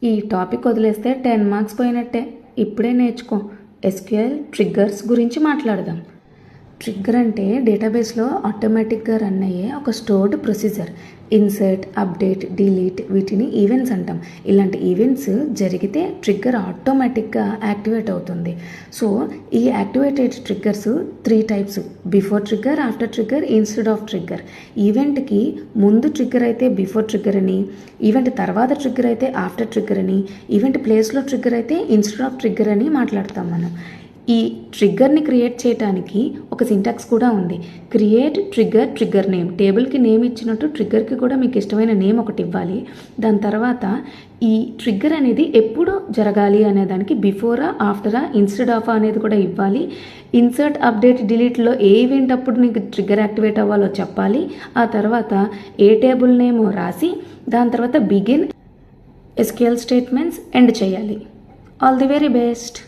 ఈ టాపిక్ వదిలేస్తే 10 మార్క్స్ పోయినట్టే. ఇప్పుడే నేర్చుకో. ఎస్క్యూఎల్ ట్రిగ్గర్స్ గురించి మాట్లాడదాం. ట్రిగ్గర్ అంటే డేటాబేస్లో ఆటోమేటిక్గా రన్ అయ్యే ఒక stored procedure. Insert, update, delete వీటిని ఈవెంట్స్ అంటాం. ఇలాంటి ఈవెంట్స్ జరిగితే ట్రిగ్గర్ ఆటోమేటిక్గా యాక్టివేట్ అవుతుంది. సో ఈ activated triggers 3 types: before trigger, after trigger, instead of trigger. ఈవెంట్కి ముందు ట్రిగ్గర్ అయితే బిఫోర్ ట్రిగ్గర్ అని, ఈవెంట్ తర్వాత ట్రిగ్గర్ అయితే ఆఫ్టర్ ట్రిగ్గర్ అని, ఈవెంట్ ప్లేస్లో ట్రిగ్గర్ అయితే ఇన్స్టెడ్ ఆఫ్ ట్రిగ్గర్ అని మాట్లాడతాం మనం. ఈ ట్రిగ్గర్ని క్రియేట్ చేయడానికి ఒక సింటాక్స్ కూడా ఉంది. Create trigger, trigger name. టేబుల్కి నేమ్ ఇచ్చినట్టు ట్రిగ్గర్కి కూడా మీకు ఇష్టమైన నేమ్ ఒకటి ఇవ్వాలి. దాని తర్వాత ఈ ట్రిగ్గర్ అనేది ఎప్పుడు జరగాలి అనే దానికి బిఫోరా, ఆఫ్టరా, ఇన్స్టెడ్ ఆఫ్ అనేది కూడా ఇవ్వాలి. ఇన్సర్ట్, అప్డేట్, డిలీట్లో ఏ ఈవెంట్ అప్పుడు నీకు ట్రిగ్గర్ యాక్టివేట్ అవ్వాలో చెప్పాలి. ఆ తర్వాత ఏ టేబుల్ నేమ్ రాసి దాని తర్వాత బిగిన్, ఎస్క్యూఎల్ స్టేట్మెంట్స్ ఎండ్ చేయాలి. All the very best.